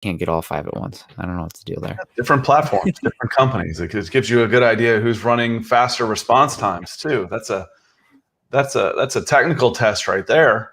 can't get all 5 at once. I don't know what's the deal there. Different platforms, different companies. It gives you a good idea who's running faster response times too. That's a technical test right there.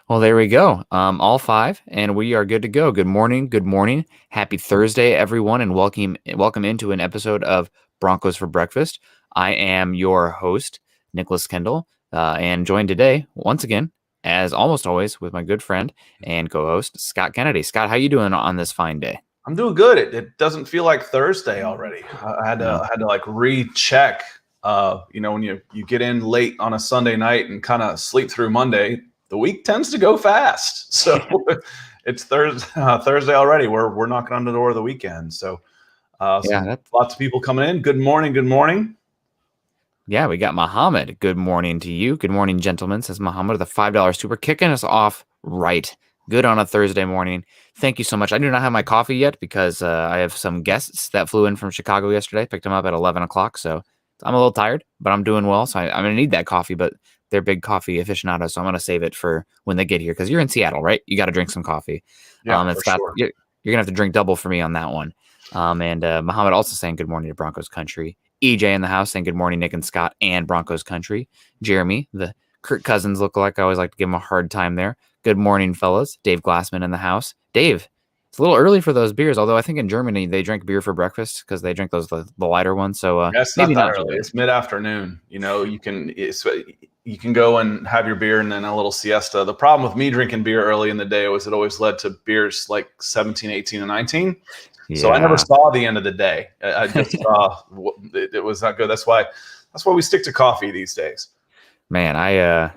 Well, there we go. All 5, and we are good to go. Good morning. Good morning. Happy Thursday, everyone, and welcome into an episode of Broncos for Breakfast. I am your host, Nicholas Kendell, and joined today, once again, as almost always, with my good friend and co-host, Scott Kennedy. Scott, how you doing on this fine day? I'm doing good. It doesn't feel like Thursday already. I had to like recheck. When you get in late on a Sunday night and kind of sleep through Monday, the week tends to go fast. So it's Thursday already. We're knocking on the door of the weekend. So lots of people coming in. Good morning. Good morning. Yeah, we got Muhammad. Good morning to you. Good morning, gentlemen, says Muhammad with a $5 super, kicking us off right. Good on a Thursday morning. Thank you so much. I do not have my coffee yet because I have some guests that flew in from Chicago yesterday. Picked them up at 11 o'clock. So I'm a little tired, but I'm doing well. So I'm going to need that coffee, but they're big coffee aficionados. So I'm going to save it for when they get here because you're in Seattle, right? You got to drink some coffee. Yeah, sure. You're going to have to drink double for me on that one. And Muhammad also saying good morning to Broncos country. EJ in the house saying good morning, Nick and Scott and Broncos country. Jeremy, the Kirk Cousins lookalike. I always like to give him a hard time there. Good morning, fellas. Dave Glassman in the house. Dave, it's a little early for those beers, although I think in Germany they drink beer for breakfast because they drink those the lighter ones. So it's maybe not early. It's mid-afternoon. You can go and have your beer and then a little siesta. The problem with me drinking beer early in the day was it always led to beers like 17, 18, and 19. Yeah. So I never saw the end of the day. I just saw it was not good. That's why we stick to coffee these days. Man, I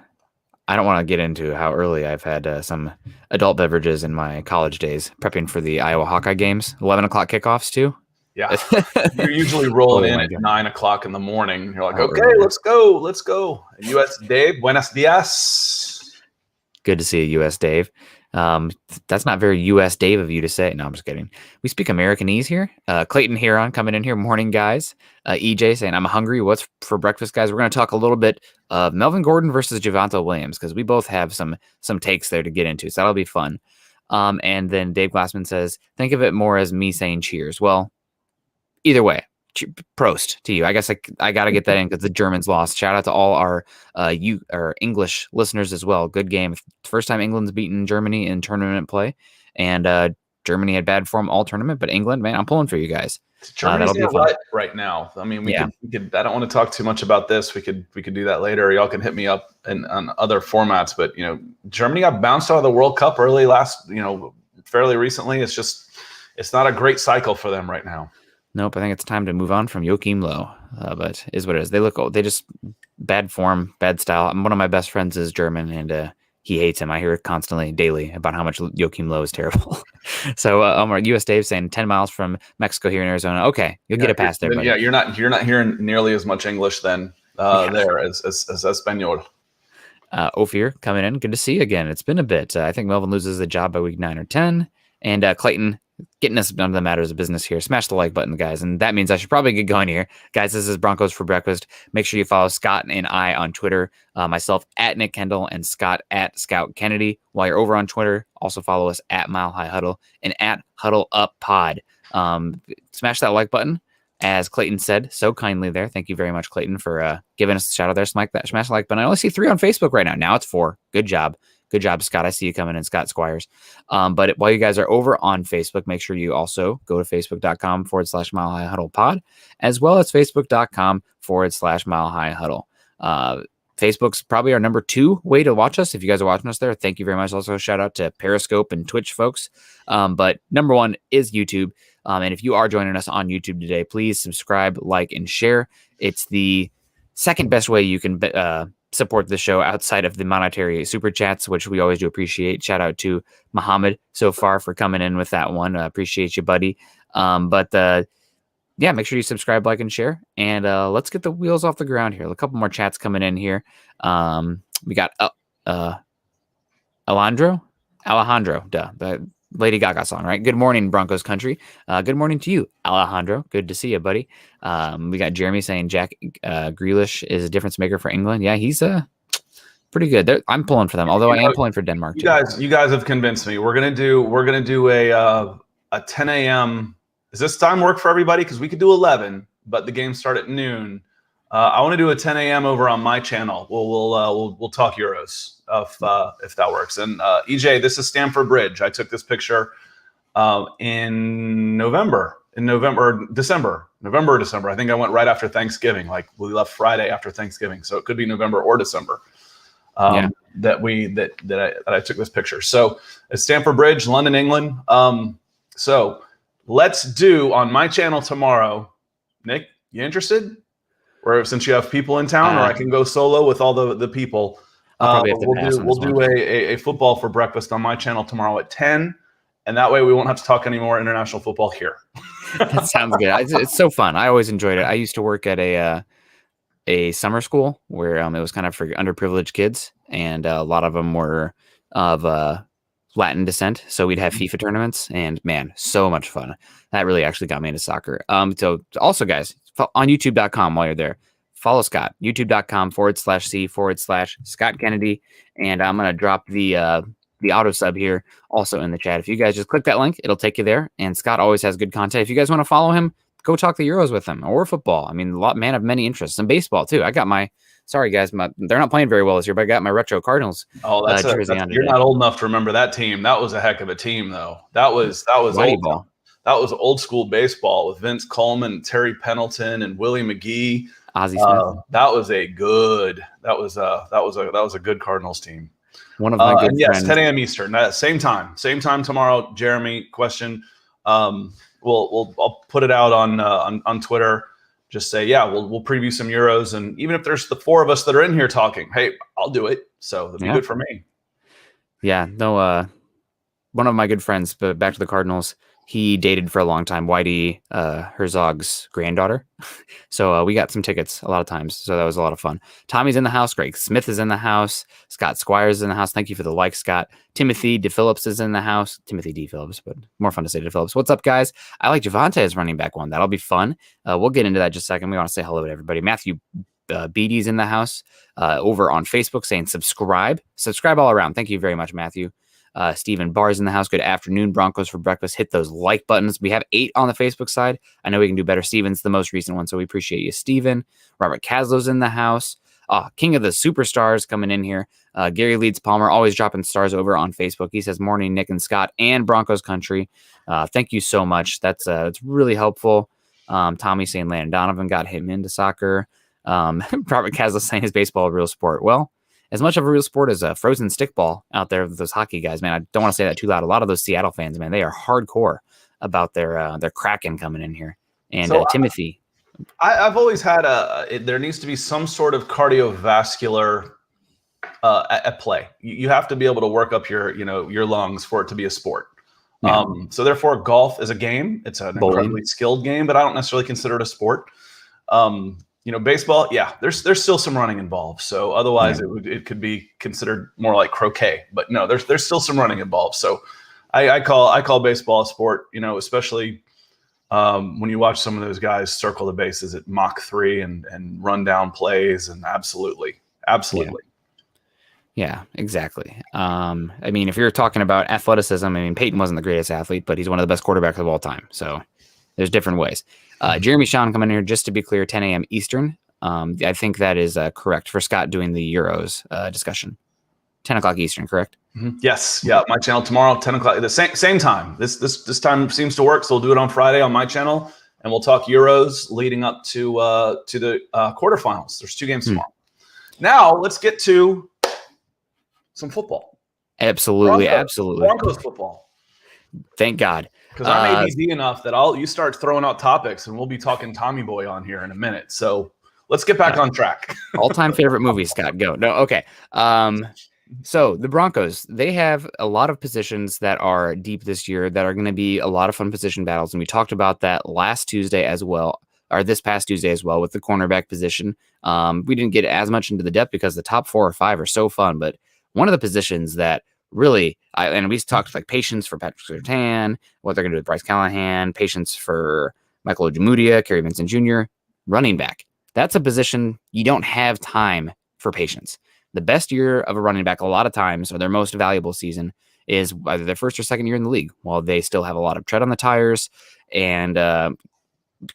don't want to get into how early I've had some adult beverages in my college days, prepping for the Iowa Hawkeye games. 11 o'clock kickoffs too. Yeah, you're usually rolling in at 9 o'clock in the morning. You're like, okay, let's go. And U.S. Dave, buenos dias. Good to see you, U.S. Dave. That's not very U.S. Dave of you to say. No, I'm just kidding. We speak Americanese here. Clayton Huron coming in here. Morning, guys. EJ saying, I'm hungry. What's for breakfast, guys? We're going to talk a little bit of Melvin Gordon versus Javonte Williams because we both have some takes there to get into. So that'll be fun. And then Dave Glassman says, think of it more as me saying cheers. Well, either way. Prost to you. I guess I got to get that in because the Germans lost. Shout out to all our English listeners as well. Good game. First time England's beaten Germany in tournament play, and Germany had bad form all tournament, but England, man, I'm pulling for you guys. Germany's right now. I mean, we could. I don't want to talk too much about this. We could do that later. Y'all can hit me up on other formats, but Germany got bounced out of the World Cup early fairly recently. It's not a great cycle for them right now. Nope, I think it's time to move on from Joachim Low, but is what it is. They look old. They just bad form, bad style. One of my best friends is German, and he hates him. I hear it constantly, daily, about how much Joachim Low is terrible. So, U.S. Dave saying 10 miles from Mexico here in Arizona. Okay, you'll get it past there. Yeah, you're not hearing nearly as much English then there as Espanol. Ophir coming in. Good to see you again. It's been a bit. I think Melvin loses the job by week 9 or 10, and Clayton. Getting us down to the matters of business here. Smash the like button, guys. And that means I should probably get going here. Guys, this is Broncos for Breakfast. Make sure you follow Scott and I on Twitter. Myself at Nick Kendell and Scott at Scout Kennedy. While you're over on Twitter, also follow us at Mile High Huddle and at Huddle Up Pod. Smash that like button. As Clayton said so kindly there. Thank you very much, Clayton, for giving us a shout out there. Smash the like button. I only see 3 on Facebook right now. Now it's 4. Good job. Good job, Scott. I see you coming in, Scott Squires. But while you guys are over on Facebook, make sure you also go to facebook.com/Mile High Huddle Pod, as well as facebook.com/Mile High Huddle. Facebook's probably our number 2 way to watch us. If you guys are watching us there, thank you very much. Also, shout out to Periscope and Twitch folks. But number 1 is YouTube. And if you are joining us on YouTube today, please subscribe, like, and share. It's the second best way you can support the show outside of the monetary super chats, which we always do appreciate. Shout out to Muhammad so far for coming in with that one. Appreciate you, buddy. Make sure you subscribe, like, and share. And let's get the wheels off the ground here. A couple more chats coming in here. We got Alejandro, the Lady Gaga song, right? Good morning, Broncos country. Good morning to you, Alejandro. Good to see you, buddy. We got Jeremy saying Jack Grealish is a difference maker for England. Yeah, he's pretty good. I'm pulling for them, although I am pulling for Denmark too. You guys have convinced me. We're gonna do a 10 a.m. Does this time work for everybody? Because we could do 11, but the games start at noon. I want to do a 10 a.m. over on my channel. We'll talk Euros if that works. And EJ, this is Stamford Bridge. I took this picture in November or December. I think I went right after Thanksgiving. Like we left Friday after Thanksgiving, so it could be November or December. That I took this picture. So it's Stamford Bridge, London, England. So let's do on my channel tomorrow. Nick, you interested? Or since you have people in town, or I can go solo with all the people. We'll do a football for breakfast on my channel tomorrow at 10, and that way we won't have to talk any more international football here. That sounds good. It's so fun. I always enjoyed it. I used to work at a summer school where it was kind of for underprivileged kids, and a lot of them were of Latin descent. So we'd have FIFA tournaments, and man, so much fun. That really actually got me into soccer. So also, guys, on YouTube.com while you're there, follow Scott, youtube.com/C/Scott Kennedy. And I'm going to drop the auto sub here also in the chat. If you guys just click that link, it'll take you there. And Scott always has good content. If you guys want to follow him, go talk the Euros with him or football. I mean, man of many interests, and baseball too. I got sorry guys, they're not playing very well this year, but I got my retro Cardinals jersey on. You're not old enough to remember that team. That was a heck of a team, though. That was old ball. That was old school baseball with Vince Coleman, Terry Pendleton, and Willie McGee. Ozzie Smith. That was a good Cardinals team. One of my good friends. Yes, 10 a.m. Eastern. Same time tomorrow. Jeremy, question. I'll put it out on Twitter. Just say, we'll preview some Euros, and even if there's the four of us that are in here talking, hey, I'll do it. So that'd be good for me. Yeah, no. One of my good friends, but back to the Cardinals. He dated for a long time Whitey Herzog's granddaughter. So we got some tickets a lot of times. So that was a lot of fun. Tommy's in the house. Greg Smith is in the house. Scott Squires is in the house. Thank you for the like, Scott. Timothy DePhillips is in the house. Timothy D. Phillips, but more fun to say DePhillips. What's up, guys? I like Javonte as running back one. That'll be fun. We'll get into that in just a second. We want to say hello to everybody. Matthew Beatty's in the house over on Facebook saying subscribe. Subscribe all around. Thank you very much, Matthew. Stephen Barr's in the house. Good afternoon, Broncos for breakfast. Hit those like buttons. We have 8 on the Facebook side. I know we can do better. Steven's the most recent one, so we appreciate you, Steven. Robert Caslow's in the house. King of the Superstars coming in here. Gary Leeds Palmer, always dropping stars over on Facebook. He says, morning, Nick and Scott and Broncos country. Thank you so much. That's really helpful. Tommy saying Landon Donovan got him into soccer. Robert Caslow saying is baseball a real sport? Well, as much of a real sport as a frozen stickball out there with those hockey guys, man. I don't want to say that too loud. A lot of those Seattle fans, man, they are hardcore about their Kraken coming in here. And so, Timothy, I've always had there needs to be some sort of cardiovascular at play. You have to be able to work up your lungs for it to be a sport. Yeah. So therefore, golf is a game. It's an incredibly skilled game, but I don't necessarily consider it a sport. Baseball, there's still some running involved. So otherwise, it could be considered more like croquet. But no, there's still some running involved. So I call baseball a sport. especially when you watch some of those guys circle the bases at Mach 3 and run down plays, and absolutely. Yeah, exactly. I mean, if you're talking about athleticism, I mean, Peyton wasn't the greatest athlete, but he's one of the best quarterbacks of all time. So there's different ways. Jeremy Sean coming in here, just to be clear, 10 a.m. Eastern. I think that is correct for Scott doing the Euros discussion. 10 o'clock Eastern, correct? Mm-hmm. Yes. Yeah. My channel tomorrow, 10 o'clock, the same time. This time seems to work, so we'll do it on Friday on my channel, and we'll talk Euros leading up to the quarterfinals. There's 2 games tomorrow. Now let's get to some football. Absolutely. Broncos football. Thank God. Because I'm ADD enough that you start throwing out topics, and we'll be talking Tommy Boy on here in a minute. So let's get back on track. All-time favorite movie, Scott. Go. No, okay. So the Broncos, they have a lot of positions that are deep this year that are going to be a lot of fun position battles, and we talked about that last Tuesday as well, or this past Tuesday as well, with the cornerback position. We didn't get as much into the depth because the top 4 or 5 are so fun, but one of the positions that really, and we talked like patience for Patrick Surtain, what they're going to do with Bryce Callahan, patience for Michael Ojemudia, Kerry Vincent Jr., running back. That's a position you don't have time for patience. the best year of a running back a lot of times, or their most valuable season, is either their first or second year in the league, while they still have a lot of tread on the tires. And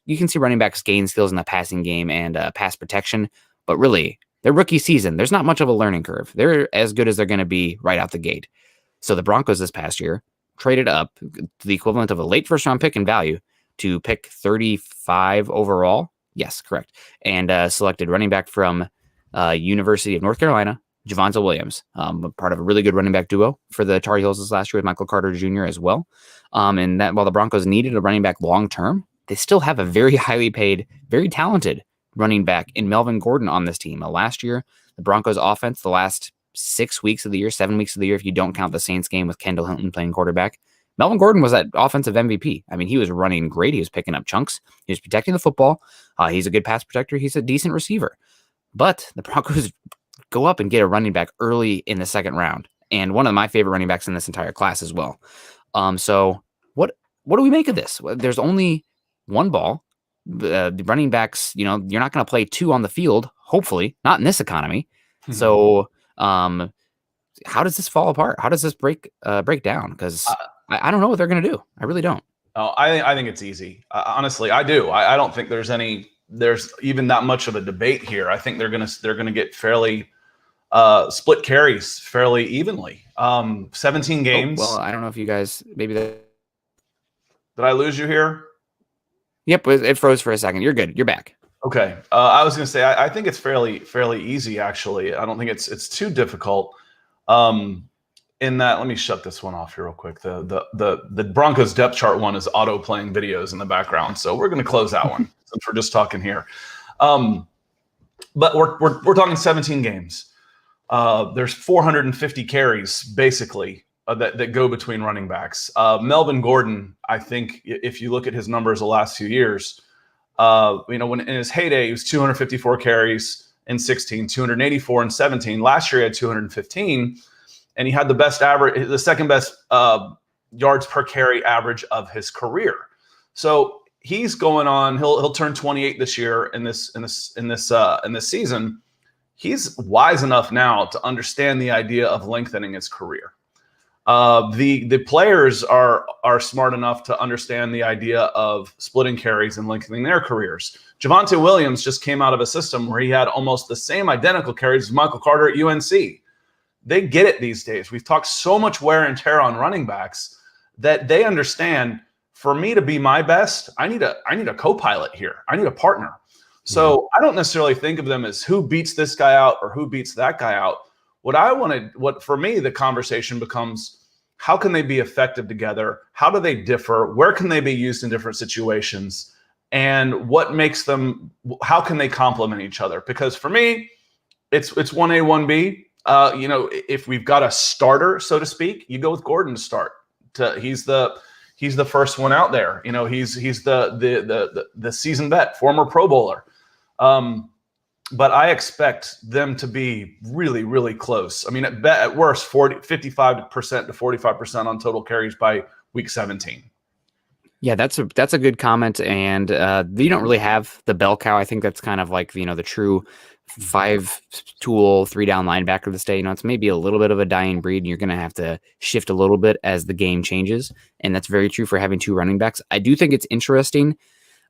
you can see running backs gain skills in the passing game and pass protection, but really, their rookie season, there's not much of a learning curve. They're as good as they're going to be right out the gate. So the Broncos this past year traded up to the equivalent of a late first-round pick in value to pick 35 overall. Yes, correct. And selected running back from University of North Carolina, Javonte Williams, part of a really good running back duo for the Tar Heels this last year with Michael Carter Jr. as well. And that while the Broncos needed a running back long-term, they still have a very highly paid, very talented running back in Melvin Gordon on this team. Last year, the Broncos offense, the last 6 weeks of the year, 7 weeks of the year, if you don't count the Saints game with Kendall Hinton playing quarterback, Melvin Gordon was that offensive MVP. I mean, he was running great. He was picking up chunks. He was protecting the football. He's a good pass protector. He's a decent receiver. But the Broncos go up and get a running back early in the second round, and one of my favorite running backs in this entire class as well. So what do we make of this? There's only one ball. The running backs, you're not going to play two on the field, hopefully, not in this economy. Mm-hmm. So how does this fall apart? How does this break down? Because I don't know what they're going to do. I really don't. Oh, I think it's easy. Honestly, I do. I don't think there's even that much of a debate here. I think they're gonna get fairly split carries fairly evenly. 17 games. Well, I don't know if you guys maybe that. Did I lose you here? Yep, it froze for a second. You're good. You're back. Okay. I was gonna say I think it's fairly easy actually. I don't think it's too difficult. In that, let me shut this one off here real quick. The Broncos depth chart one is auto playing videos in the background, so we're going to close that one since we're just talking here. But we're talking 17 games. There's 450 carries basically that go between running backs. Melvin Gordon, I think, if you look at his numbers the last few years, when in his heyday he was 254 carries in 16, 284 in 17. Last year he had 215. And he had the second best yards per carry average of his career. So he's going on. He'll turn 28 this year in this season. He's wise enough now to understand the idea of lengthening his career. The players are smart enough to understand the idea of splitting carries and lengthening their careers. Javonte Williams just came out of a system where he had almost the same identical carries as Michael Carter at UNC. They get it these days. We've talked so much wear and tear on running backs that they understand, for me to be my best, I need a co-pilot here. I need a partner. So I don't necessarily think of them as who beats this guy out or who beats that guy out. What for me, the conversation becomes, how can they be effective together? How do they differ? Where can they be used in different situations? And what makes them, how can they complement each other? Because for me, it's 1A, 1B. If we've got a starter, so to speak, you go with Gordon to start. He's the first one out there. He's the seasoned vet, former Pro Bowler. But I expect them to be really, really close. I mean, at worst, 55% to 45% on total carries by week 17. Yeah, that's a good comment, and you don't really have the bell cow. I think that's kind of like the true 5-tool 3-down linebacker of the day. It's maybe a little bit of a dying breed, and you're going to have to shift a little bit as the game changes, and that's very true for having two running backs. I do think it's interesting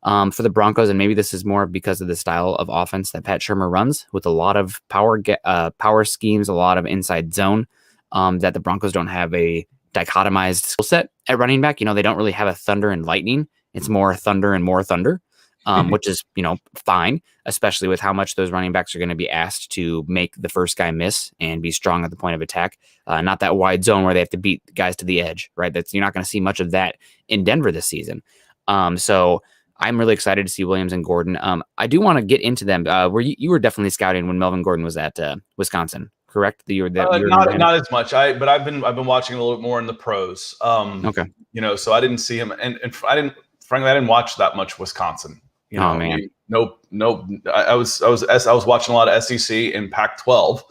for the Broncos, and maybe this is more because of the style of offense that Pat Shurmur runs, with a lot of power schemes, a lot of inside zone, that the Broncos don't have a dichotomized skill set at running back. They don't really have a thunder and lightning. It's more thunder and more thunder. Which is, fine, especially with how much those running backs are going to be asked to make the first guy miss and be strong at the point of attack. Not that wide zone where they have to beat guys to the edge, right? You're not going to see much of that in Denver this season. So I'm really excited to see Williams and Gordon. I do want to get into them. Where you were definitely scouting when Melvin Gordon was at Wisconsin, correct? Not as much. But I've been watching a little bit more in the pros. Okay. So I didn't see him, and I didn't watch that much Wisconsin. Oh man, nope. I was watching a lot of SEC and Pac-12,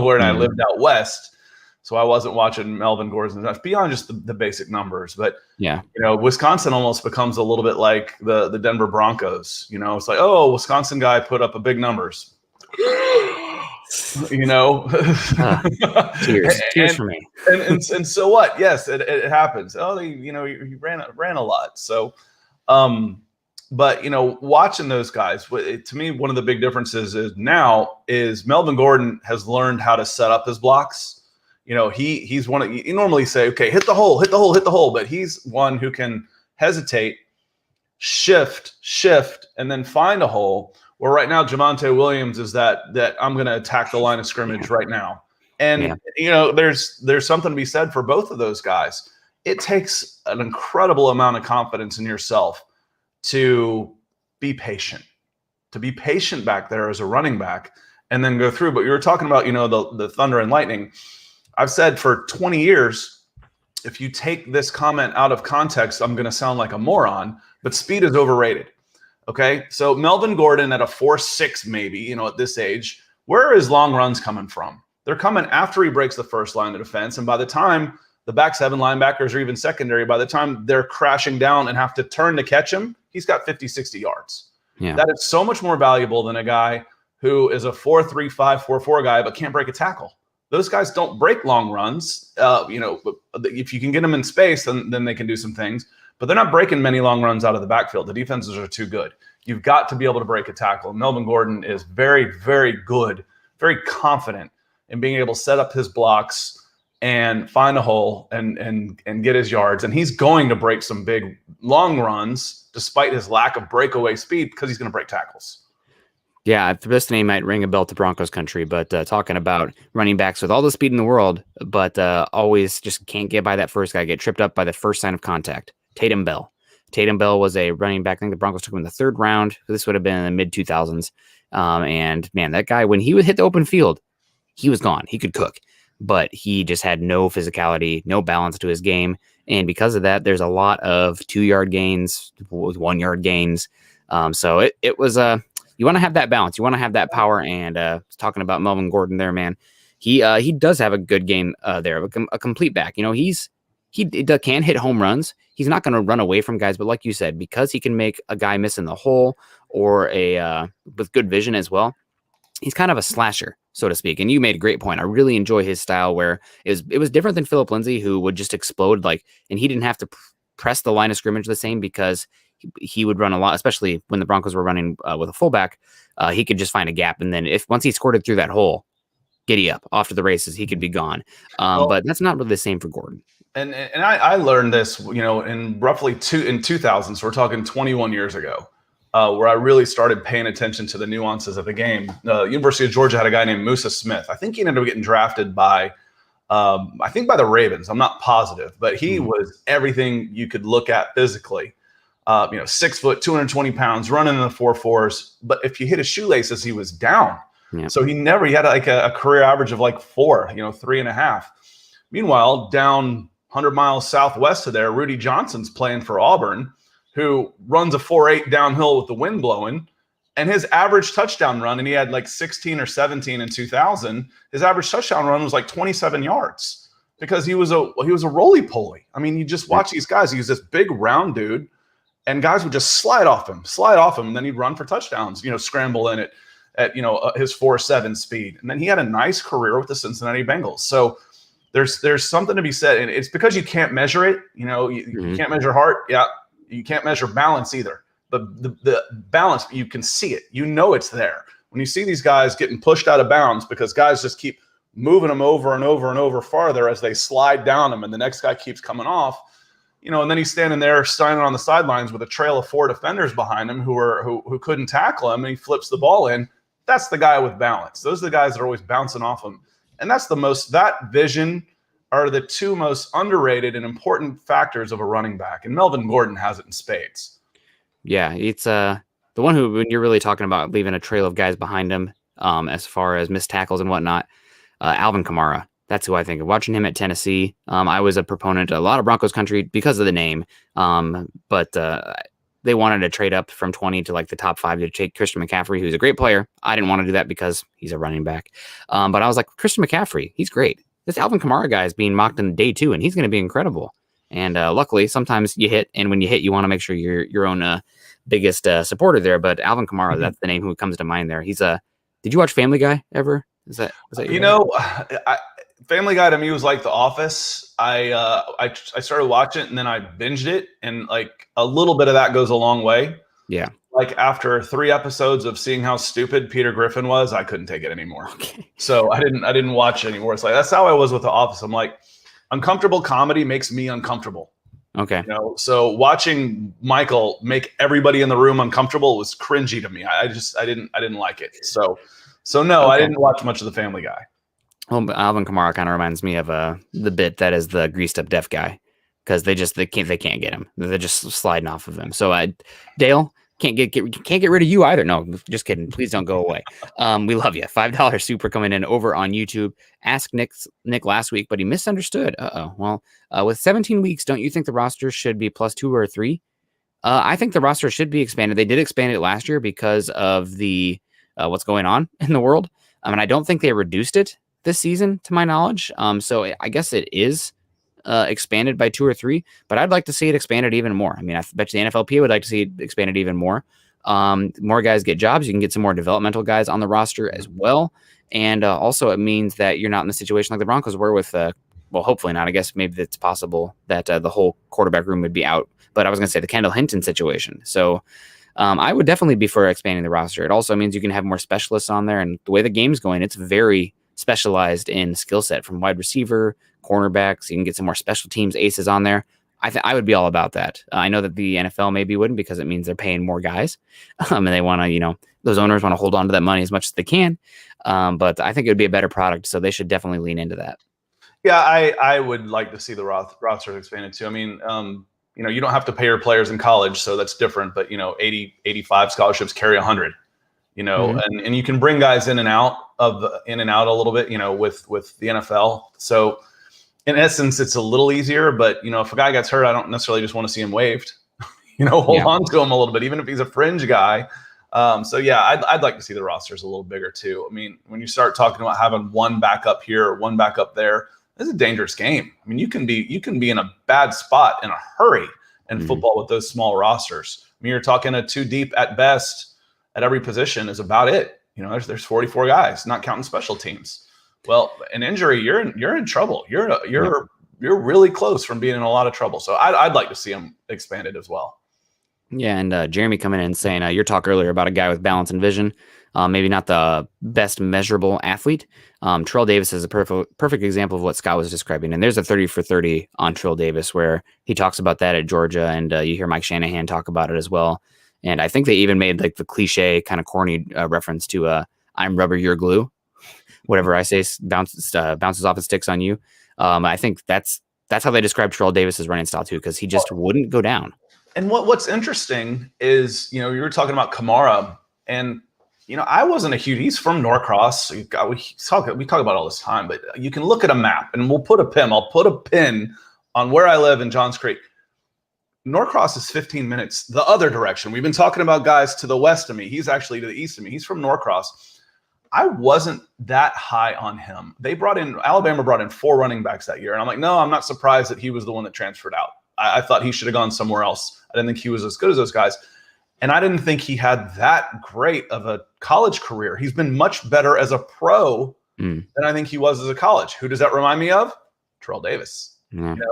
where I lived out west, so I wasn't watching Melvin Gordon beyond just the basic numbers. But yeah, Wisconsin almost becomes a little bit like the Denver Broncos. It's like, oh, Wisconsin guy put up a big numbers. you know. Tears for me. and so what? Yes, it happens. Oh, he ran a lot. So, but watching those guys, to me, one of the big differences is Melvin Gordon has learned how to set up his blocks. He's one of, you normally say, okay, hit the hole, but he's one who can hesitate, shift, and then find a hole. Where right now, Javonte Williams is that I'm going to attack the line of scrimmage right now. And, there's something to be said for both of those guys. It takes an incredible amount of confidence in yourself to be patient back there as a running back and then go through. But you were talking about, the thunder and lightning. I've said for 20 years, if you take this comment out of context, I'm going to sound like a moron, but speed is overrated. Okay. So Melvin Gordon at a 4.6, maybe, at this age, where are his long runs coming from? They're coming after he breaks the first line of defense. And by the time the back seven linebackers or even secondary, by the time they're crashing down and have to turn to catch him, he's got 50, 60 yards. Yeah. That is so much more valuable than a guy who is a 4.35, 4.4 guy, but can't break a tackle. Those guys don't break long runs. If you can get them in space, then they can do some things. But they're not breaking many long runs out of the backfield. The defenses are too good. You've got to be able to break a tackle. Melvin Gordon is very, very good, very confident in being able to set up his blocks and find a hole and get his yards. And he's going to break some big long runs despite his lack of breakaway speed because he's going to break tackles. Yeah, this name might ring a bell to Broncos country, but talking about running backs with all the speed in the world, but always just can't get by that first guy, get tripped up by the first sign of contact. Tatum Bell. Tatum Bell was a running back. I think the Broncos took him in the third round. This would have been in the mid-2000s. And, man, that guy, when he would hit the open field, he was gone. He could cook. But he just had no physicality, no balance to his game. And because of that, there's a lot of 2-yard gains, 1-yard gains. So it was you want to have that balance. You want to have that power. And talking about Melvin Gordon there, man, he does have a good game there, a complete back. He can hit home runs. He's not going to run away from guys, but like you said, because he can make a guy miss in the hole or with good vision as well, he's kind of a slasher, so to speak. And you made a great point. I really enjoy his style where it was different than Phillip Lindsay, who would just explode and he didn't have to press the line of scrimmage the same because he would run a lot, especially when the Broncos were running with a fullback. He could just find a gap, and then once he squirted through that hole, giddy up, off to the races, he could be gone. But that's not really the same for Gordon. And I learned this, in roughly 2000, so we're talking 21 years ago, where I really started paying attention to the nuances of the game. University of Georgia had a guy named Musa Smith. I think he ended up getting drafted by the Ravens. I'm not positive, but he was everything you could look at physically. 6 foot, 220 pounds, running in the 4.4s. But if you hit his shoelaces, he was down. Yeah. So he had like a career average of like 4, 3.5. Meanwhile, down 100 miles southwest of there, Rudy Johnson's playing for Auburn, who runs a 4.8 downhill with the wind blowing. And his average touchdown run, and he had like 16 or 17 in 2000, his average touchdown run was like 27 yards because he was a roly-poly. I mean, you just watch these guys. He's this big round dude, and guys would just slide off him, and then he'd run for touchdowns, scramble in it at his 4.7 speed. And then he had a nice career with the Cincinnati Bengals. So there's something to be said, and it's because you can't measure it. You can't measure heart. Yeah, you can't measure balance either. But the balance, you can see it. It's there. When you see these guys getting pushed out of bounds because guys just keep moving them over and over and over farther as they slide down them, and the next guy keeps coming off, and then he's standing on the sidelines with a trail of 4 defenders behind him who couldn't tackle him, and he flips the ball in. That's the guy with balance. Those are the guys that are always bouncing off him. And that vision are the two most underrated and important factors of a running back. And Melvin Gordon has it in spades. Yeah, it's the one who, when you're really talking about leaving a trail of guys behind him, as far as missed tackles and whatnot, Alvin Kamara. That's who I think of. Watching him at Tennessee, I was a proponent of a lot of Broncos country because of the name. But they wanted to trade up from 20 to like the top 5 to take Christian McCaffrey, who's a great player. I didn't want to do that because he's a running back. But I was like, Christian McCaffrey, he's great. This Alvin Kamara guy is being mocked in day 2, and he's going to be incredible. And luckily, sometimes you hit, and when you hit, you want to make sure you're your own biggest supporter there. But Alvin Kamara, that's the name who comes to mind there. Did you watch Family Guy ever? Is that You your know, Family Guy to me was like The Office. I started watching it and then I binged it, and like a little bit of that goes a long way. Yeah. Like after 3 episodes of seeing how stupid Peter Griffin was, I couldn't take it anymore. Okay. So I didn't watch it anymore. It's like that's how I was with The Office. I'm like, uncomfortable comedy makes me uncomfortable. Okay. You know, so watching Michael make everybody in the room uncomfortable was cringy to me. I didn't like it. So no, I Okay. didn't watch much of the Family Guy. Well, Alvin Kamara kind of reminds me of the bit that is the greased up deaf guy, because they can't get him. They're just sliding off of him. So Dale can't get rid of you either. No, just kidding. Please don't go away. We love you. $5 super coming in over on YouTube. Ask Nick last week, but he misunderstood. Well, with 17 weeks, don't you think the roster should be +2 or 3? I think the roster should be expanded. They did expand it last year because of the what's going on in the world. I don't think they reduced it this season, to my knowledge. So I guess it is expanded by 2 or 3, but I'd like to see it expanded even more. I bet you the NFLPA would like to see it expanded even more. More guys get jobs. You can get some more developmental guys on the roster as well. And also it means that you're not in the situation like the Broncos were with, well, hopefully not. I guess maybe it's possible that the whole quarterback room would be out. But I was going to say the Kendall Hinton situation. So I would definitely be for expanding the roster. It also means you can have more specialists on there. And the way the game's going, it's very specialized in skill set, from wide receiver, cornerbacks. You can get some more special teams aces on there. I would be all about that. I know that the NFL maybe wouldn't, because it means they're paying more guys, and they want to, those owners want to hold on to that money as much as they can. But I think it would be a better product, so they should definitely lean into that. Yeah, I would like to see the roster expanded too. You don't have to pay your players in college, so that's different. But 85 scholarships carry 100. And you can bring guys in and out a little bit, with the NFL. So in essence, it's a little easier, but if a guy gets hurt, I don't necessarily just want to see him waived, hold on to him a little bit, even if he's a fringe guy. So yeah, I'd like to see the rosters a little bigger too. When you start talking about having one backup here, one backup there, this is a dangerous game. You can be in a bad spot in a hurry in football with those small rosters. You're talking a 2 deep at best at every position is about it. There's 44 guys, not counting special teams. Well, an injury, you're in trouble. You're really close from being in a lot of trouble. So I'd like to see them expanded as well. Yeah, and Jeremy coming in and saying your talk earlier about a guy with balance and vision, maybe not the best measurable athlete. Terrell Davis is a perfect example of what Scott was describing. And there's a 30 for 30 on Terrell Davis where he talks about that at Georgia, and you hear Mike Shanahan talk about it as well. And I think they even made like the cliche kind of corny reference to "I'm rubber, you're glue." Whatever I say bounces off and sticks on you. I think that's how they describe Terrell Davis's running style too, because he just wouldn't go down. And what's interesting is, you were talking about Kamara, and I wasn't a huge. He's from Norcross. We talk about it all this time, but you can look at a map, and we'll put a pin. I'll put a pin on where I live in Johns Creek. Norcross is 15 minutes the other direction. We've been talking about guys to the west of me. He's actually to the east of me. He's from Norcross. I wasn't that high on him. Alabama brought in 4 running backs that year. And I'm like, no, I'm not surprised that he was the one that transferred out. I thought he should have gone somewhere else. I didn't think he was as good as those guys. And I didn't think he had that great of a college career. He's been much better as a pro than I think he was as a college. Who does that remind me of? Terrell Davis.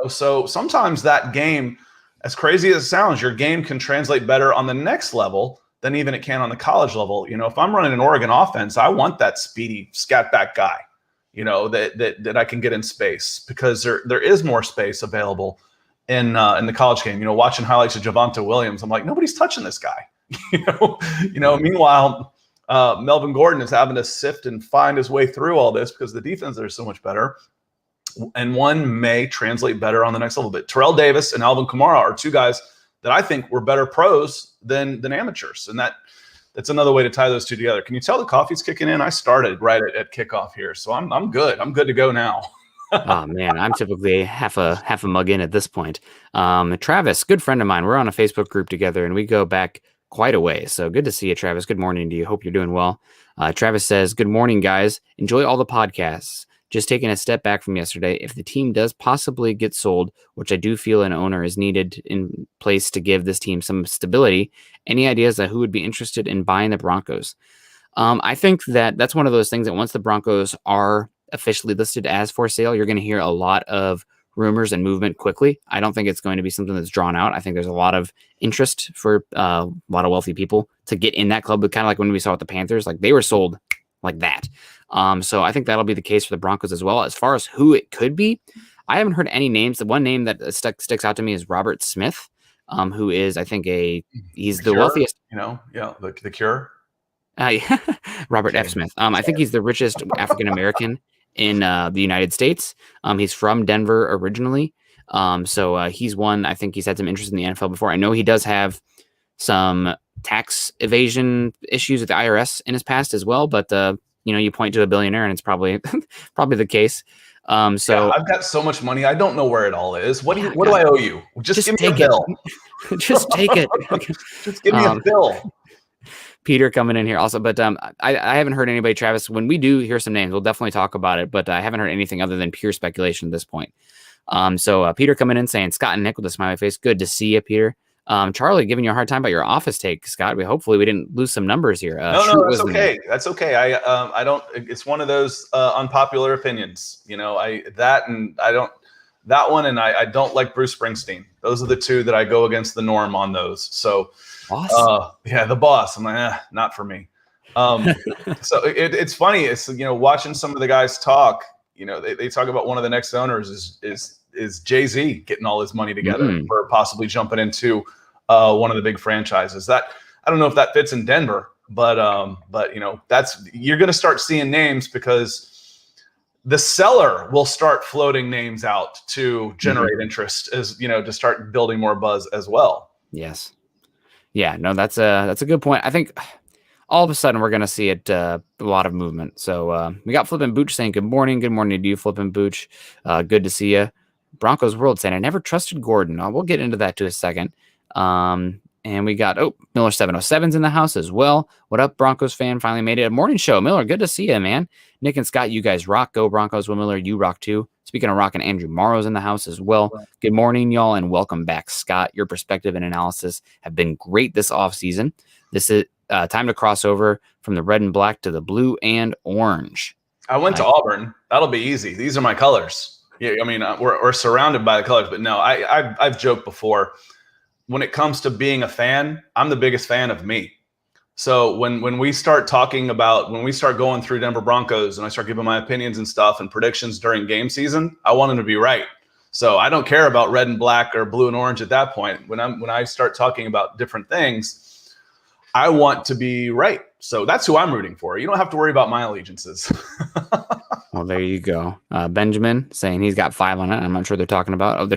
So sometimes that game, as crazy as it sounds, your game can translate better on the next level than even it can on the college level. If I'm running an Oregon offense, I want that speedy scat back guy, that I can get in space, because there is more space available in the college game. Watching highlights of Javonte Williams, I'm like, nobody's touching this guy. Meanwhile, Melvin Gordon is having to sift and find his way through all this because the defense there is so much better. And one may translate better on the next level. But Terrell Davis and Alvin Kamara are 2 guys that I think were better pros than amateurs. And that's another way to tie those 2 together. Can you tell the coffee's kicking in? I started right at kickoff here, so I'm good. I'm good to go now. Oh man, I'm typically half a mug in at this point. Travis, good friend of mine. We're on a Facebook group together, and we go back quite a way. So good to see you, Travis. Good morning to you. Hope you're doing well. Travis says, "Good morning, guys. Enjoy all the podcasts. Just taking a step back from yesterday, if the team does possibly get sold, which I do feel an owner is needed in place to give this team some stability, any ideas on who would be interested in buying the Broncos?" I think that's one of those things that once the Broncos are officially listed as for sale, you're going to hear a lot of rumors and movement quickly. I don't think it's going to be something that's drawn out. I think there's a lot of interest for a lot of wealthy people to get in that club, but kind of like when we saw with the Panthers, like they were sold like that. So I think that'll be the case for the Broncos as well. As far as who it could be, I haven't heard any names. The one name that sticks out to me is Robert Smith, who is, I think, he's the wealthiest. The Cure. Yeah. Robert F. Smith. I think he's the richest African American in the United States. He's from Denver originally. So he's one. I think he's had some interest in the NFL before. I know he does have some tax evasion issues with the IRS in his past as well. But you point to a billionaire, and it's probably the case. So I've got so much money, I don't know where it all is. What do I owe you? Just give me a bill. Just take it. Just give me a bill. Peter coming in here also, but I haven't heard anybody, Travis. When we do hear some names, we'll definitely talk about it, but I haven't heard anything other than pure speculation at this point. So Peter coming in saying, Scott and Nick with a smiley face. Good to see you, Peter. Charlie giving you a hard time about your office take, Scott. Hopefully we didn't lose some numbers here. No, that's okay. That's okay. I don't. It's one of those unpopular opinions. That one, and I don't like Bruce Springsteen. Those are the two that I go against the norm on those. So, the boss. I'm like, not for me. So it's funny. It's watching some of the guys talk. They talk about one of the next owners is Jay-Z getting all his money together for possibly jumping into one of the big franchises. That I don't know if that fits in Denver, but you're going to start seeing names because the seller will start floating names out to generate interest as to start building more buzz as well. Yes. Yeah, no, that's a good point. I think all of a sudden we're going to see it a lot of movement. So we got Flippin' Booch saying good morning to you, Flippin' Booch. Good to see you. Broncos World saying I never trusted Gordon. We'll get into that to a second. And we got Miller 707's in the house as well. What up, Broncos fan? Finally made it. A morning show. Miller, good to see you, man. Nick and Scott, you guys rock. Go Broncos. Will Miller, you rock too. Speaking of rocking, Andrew Morrow's in the house as well. Good morning, y'all, and welcome back, Scott. Your perspective and analysis have been great this offseason. This is time to cross over from the red and black to the blue and orange. I went to Auburn. That'll be easy. These are my colors. Yeah, I mean, we're surrounded by the colors, but no, I've joked before. When it comes to being a fan, I'm the biggest fan of me. So when we start going through Denver Broncos and I start giving my opinions and stuff and predictions during game season, I want them to be right. So I don't care about red and black or blue and orange at that point. When I start talking about different things, I want to be right. So that's who I'm rooting for. You don't have to worry about my allegiances. Well, there you go. Benjamin saying he's got 5 on it. I'm not sure they're talking about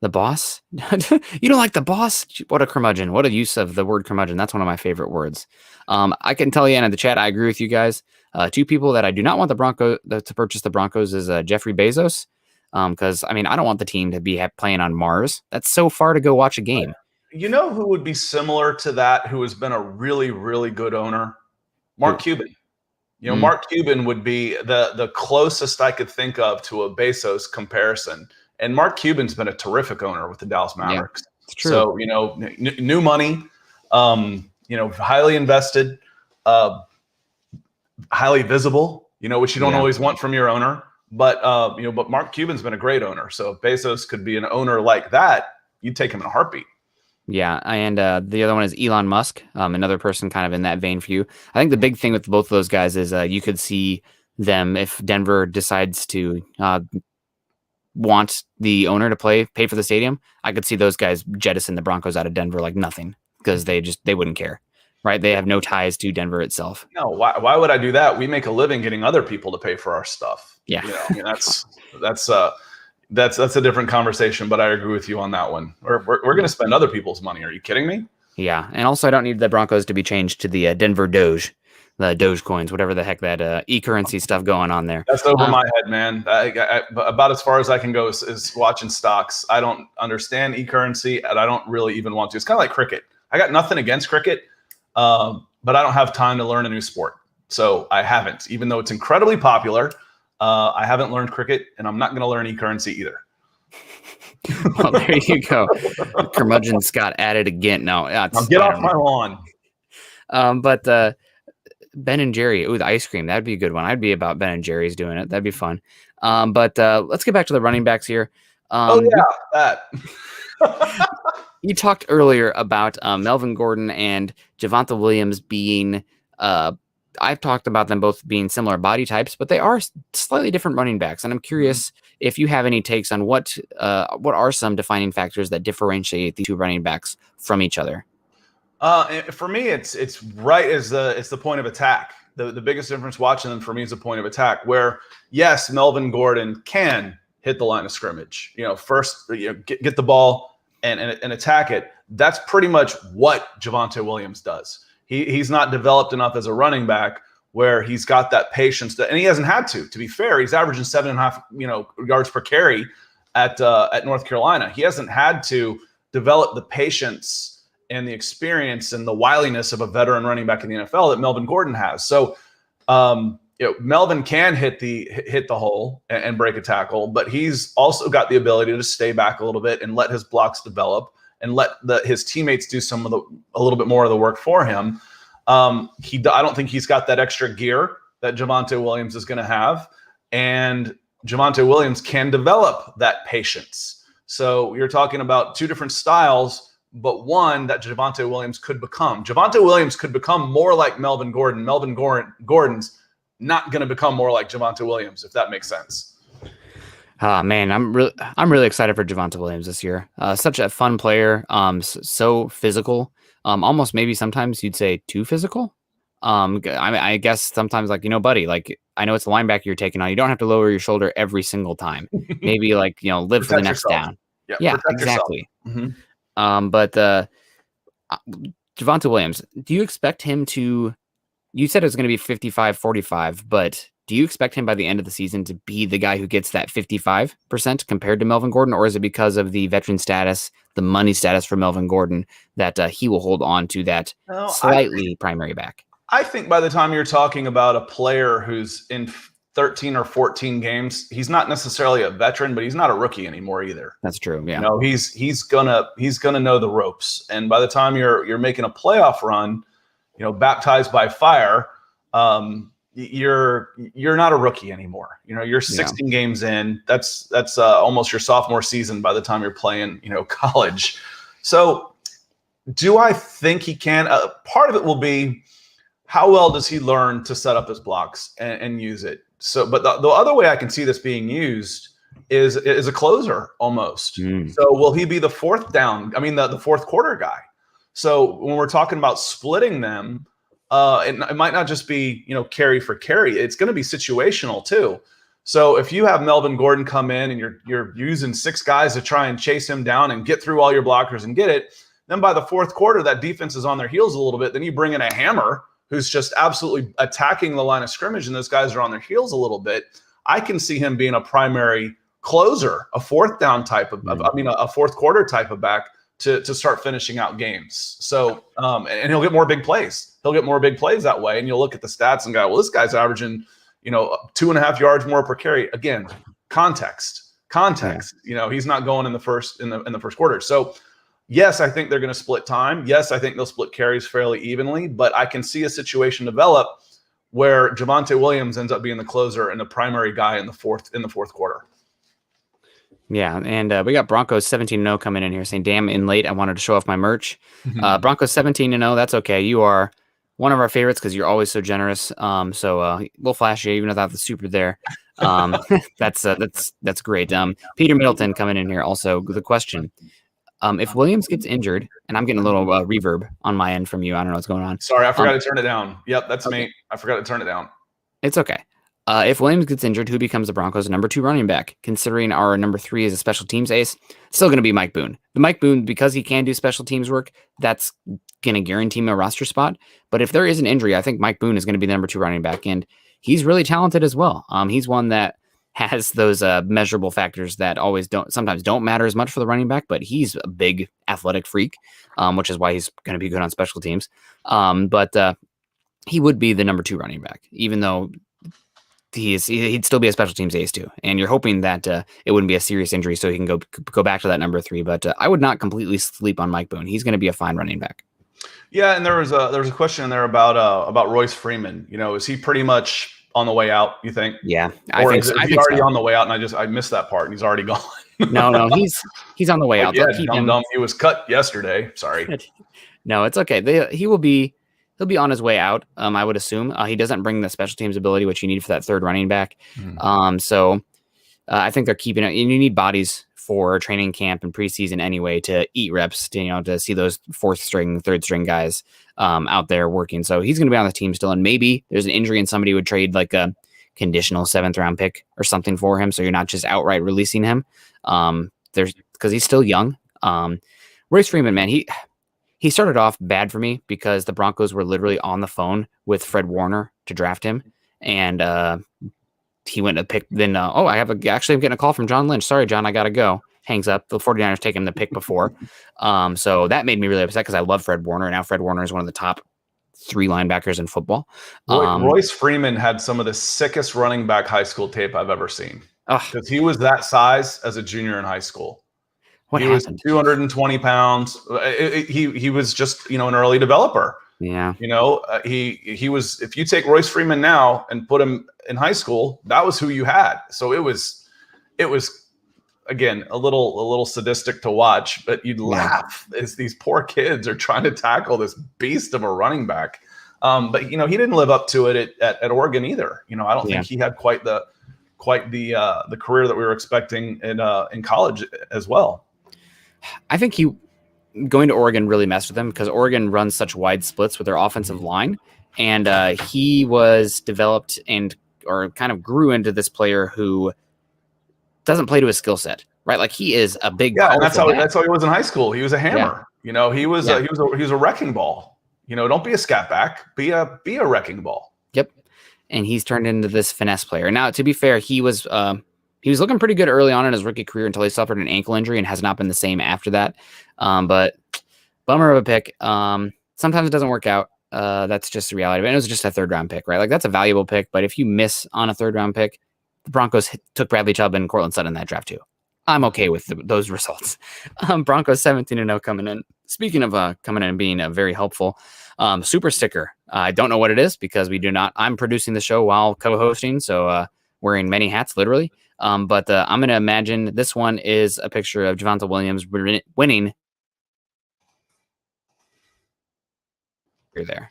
the boss. You don't like the boss? What a curmudgeon. What a use of the word curmudgeon. That's one of my favorite words. I can tell you, and in the chat, I agree with you guys. 2 people that I do not want the Broncos to purchase the Broncos is Jeffrey Bezos. Because, I mean, I don't want the team to be playing on Mars. That's so far to go watch a game. You know who would be similar to that, who has been a really, really good owner? Mark Cuban. Mark Cuban would be the closest I could think of to a Bezos comparison. And Mark Cuban's been a terrific owner with the Dallas Mavericks. Yeah, it's true. So, new money, highly invested, highly visible, which you don't always want from your owner. But Mark Cuban's been a great owner. So if Bezos could be an owner like that, you'd take him in a heartbeat. Yeah, and the other one is Elon Musk, another person kind of in that vein for you. I think the big thing with both of those guys is you could see them, if Denver decides to want the owner to pay for the stadium, I could see those guys jettison the Broncos out of Denver like nothing because they wouldn't care, right? They have no ties to Denver itself. No, why would I do that? We make a living getting other people to pay for our stuff. Yeah, that's a different conversation, but I agree with you on that one. We're going to spend other people's money. Are you kidding me? Yeah, and also I don't need the Broncos to be changed to the Denver Doge. The Doge coins, whatever the heck that e-currency stuff going on there. That's over my head, man. About as far as I can go is watching stocks. I don't understand e-currency, and I don't really even want to. It's kind of like cricket. I got nothing against cricket, but I don't have time to learn a new sport. So I haven't, even though it's incredibly popular. I haven't learned cricket, and I'm not going to learn e-currency either. Well, there you go. Curmudgeon Scott at it again. No, get off my lawn. But Ben and Jerry. Ooh, the ice cream. That'd be a good one. I'd be about Ben and Jerry's doing it. That'd be fun. But let's get back to the running backs here. That. You talked earlier about Melvin Gordon and Javonte Williams being I've talked about them both being similar body types, but they are slightly different running backs. And I'm curious if you have any takes on what are some defining factors that differentiate the two running backs from each other. For me, it's right as the point of attack. The biggest difference watching them for me is the point of attack, where yes, Melvin Gordon can hit the line of scrimmage. First get the ball and attack it. That's pretty much what Javonte Williams does. He's not developed enough as a running back where he's got that patience and he hasn't had to. To be fair, he's averaging 7.5 yards per carry at North Carolina. He hasn't had to develop the patience and the experience and the wiliness of a veteran running back in the NFL that Melvin Gordon has. So Melvin can hit the hole and break a tackle, but he's also got the ability to stay back a little bit and let his blocks develop and let his teammates do a little bit more of the work for him. I don't think he's got that extra gear that Javonte Williams is going to have, and Javonte Williams can develop that patience. So you're talking about two different styles, but one that Javonte Williams could become. Javonte Williams could become more like Melvin Gordon. Melvin Gordon's not going to become more like Javonte Williams, if that makes sense. Man, I'm really excited for Javonte Williams this year. Such a fun player. So physical. Almost maybe sometimes you'd say too physical. I guess sometimes buddy, I know it's the linebacker you're taking on. You don't have to lower your shoulder every single time. Maybe live for the next down. Yeah, exactly. But Javonte Williams, do you expect him to? You said it was going to be 55-45, but do you expect him by the end of the season to be the guy who gets that 55% compared to Melvin Gordon, or is it because of the veteran status, the money status for Melvin Gordon, that he will hold on to that slightly primary back? I think by the time you're talking about a player who's in 13 or 14 games, he's not necessarily a veteran, but he's not a rookie anymore either. That's true. Yeah. He's gonna know the ropes. And by the time you're making a playoff run, baptized by fire, you're not a rookie anymore. You're 16 games in. That's almost your sophomore season by the time you're playing, college. So do I think he can? Part of it will be how well does he learn to set up his blocks and use it. So, but the other way I can see this being used is a closer almost. So will he be the fourth quarter guy? So when we're talking about splitting them, it might not just be, carry for carry. It's going to be situational too. So if you have Melvin Gordon come in and you're using 6 guys to try and chase him down and get through all your blockers and get it, then by the fourth quarter, that defense is on their heels a little bit. Then you bring in a hammer who's just absolutely attacking the line of scrimmage, and those guys are on their heels a little bit. I can see him being a primary closer, a fourth down type a fourth quarter type of back to start finishing out games. So, and he'll get more big plays. He'll get more big plays that way. And you'll look at the stats and go, well, this guy's averaging, 2.5 yards more per carry. Again, context. He's not going in the first quarter. So yes, I think they're going to split time. Yes, I think they'll split carries fairly evenly, but I can see a situation develop where Javonte Williams ends up being the closer and the primary guy in the fourth quarter. Yeah, and we got Broncos 17-0 coming in here saying, damn, in late, I wanted to show off my merch. Broncos 17-0, that's okay. You are one of our favorites because you're always so generous. So we'll flash you even without the super there. That's great. Peter Middleton coming in here also with a question. If Williams gets injured, and I'm getting a little reverb on my end from you, I don't know what's going on. Sorry, I forgot to turn it down. Yep, that's me. I forgot to turn it down. It's okay. If Williams gets injured, who becomes the Broncos' number 2 running back? Considering our number 3 is a special teams ace, still going to be Mike Boone. The Mike Boone, because he can do special teams work, that's going to guarantee him a roster spot. But if there is an injury, I think Mike Boone is going to be the number 2 running back, and he's really talented as well. He's one that has those measurable factors that sometimes don't matter as much for the running back, but he's a big athletic freak, which is why he's going to be good on special teams. But he would be the number 2 running back, even though he'd still be a special teams ace too. And you're hoping that it wouldn't be a serious injury so he can go back to that number 3. But I would not completely sleep on Mike Boone. He's going to be a fine running back. Yeah, and there was a question in there about Royce Freeman. Is he pretty much on the way out, you think? Yeah, Or think is so. I he think already so. on the way out and I missed that part and he's already gone? No, he's on the way out. Yeah, They'll keep him. dumb. He was cut yesterday. Sorry. No, it's okay. He'll be on his way out. I would assume he doesn't bring the special teams ability which you need for that third running back. So I think they're keeping it. And you need bodies for training camp and preseason anyway to eat reps. To see those fourth string, third string guys out there working. So he's going to be on the team still, and maybe there's an injury and somebody would trade like a conditional 7th round pick or something for him. So you're not just outright releasing him. Because he's still young. Royce Freeman, man, he started off bad for me because the Broncos were literally on the phone with Fred Warner to draft him. And he went to pick. Then, I'm getting a call from John Lynch. Sorry, John, I got to go. Hangs up. The 49ers take him the pick before. So that made me really upset because I love Fred Warner. And now Fred Warner is one of the top 3 linebackers in football. Royce Freeman had some of the sickest running back high school tape I've ever seen. Because he was that size as a junior in high school. What he happened? Was 220 pounds. He was just an early developer. Yeah. He was. If you take Royce Freeman now and put him in high school, that was who you had. So it was again a little sadistic to watch, but you'd laugh as these poor kids are trying to tackle this beast of a running back. But he didn't live up to it at Oregon either. I don't think he had quite the career that we were expecting in college as well. I think going to Oregon really messed with him because Oregon runs such wide splits with their offensive line, and he was developed or kind of grew into this player who doesn't play to his skill set, right? Like he is a big and that's how he was in high school. He was a hammer. He was a wrecking ball. Don't be a scat back, be a wrecking ball. Yep. And he's turned into this finesse player. Now, to be fair, he was looking pretty good early on in his rookie career until he suffered an ankle injury and has not been the same after that. But bummer of a pick. Sometimes it doesn't work out. That's just the reality. But it was just a 3rd round pick, right? Like that's a valuable pick. But if you miss on a 3rd round pick, the Broncos took Bradley Chubb and Cortland Sutton in that draft too. I'm okay with those results. Broncos 17-0 coming in. Speaking of coming in and being very helpful, super sticker. I don't know what it is because we do not. I'm producing the show while co-hosting, so wearing many hats, literally. But I'm going to imagine this one is a picture of Javonte Williams winning. You're there.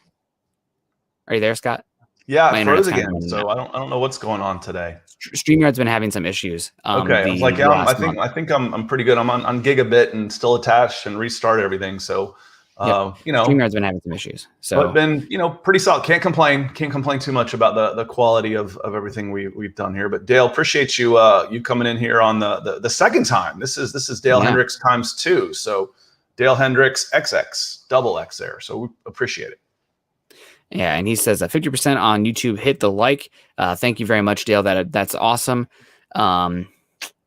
Are you there, Scott? Yeah, I froze again. So I don't know what's going on today. StreamYard's been having some issues. Okay, I was like, I think I'm pretty good. I'm on gigabit and still attached and restart everything. So, StreamYard's been having some issues. So, but been pretty solid. Can't complain too much about the quality of everything we've done here. But Dale, appreciate you coming in here on the second time. This is Dale Hendricks times 2. So Dale Hendricks XX double X there. So we appreciate it. Yeah, and he says 50% on YouTube. Hit the like. Thank you very much, Dale. That's awesome. Man,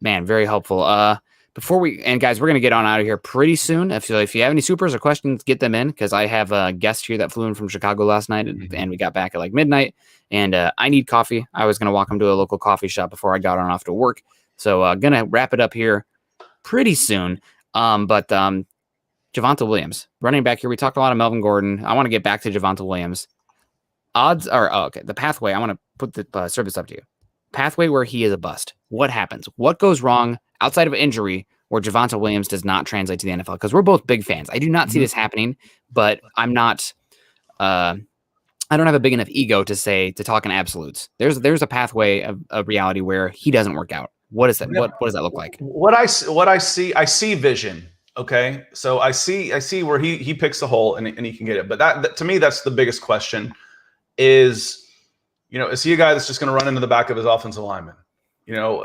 very helpful. Guys, we're gonna get on out of here pretty soon. If you have any supers or questions, get them in because I have a guest here that flew in from Chicago last night, and we got back at like midnight. And I need coffee. I was gonna walk him to a local coffee shop before I got on off to work. So gonna wrap it up here pretty soon. But Javonte Williams, running back here. We talked a lot of Melvin Gordon. I want to get back to Javonte Williams. Odds are okay. The pathway. I want to put the service up to you. Pathway where he is a bust. What happens? What goes wrong outside of injury where Javonte Williams does not translate to the NFL? Because we're both big fans. I do not see this happening, but I'm not. I don't have a big enough ego to talk in absolutes. There's a pathway of reality where he doesn't work out. What is that? What does that look like? What I see vision. Okay, so I see where he picks the hole and he can get it. But that to me, that's the biggest question. Is he a guy that's just going to run into the back of his offensive lineman? No.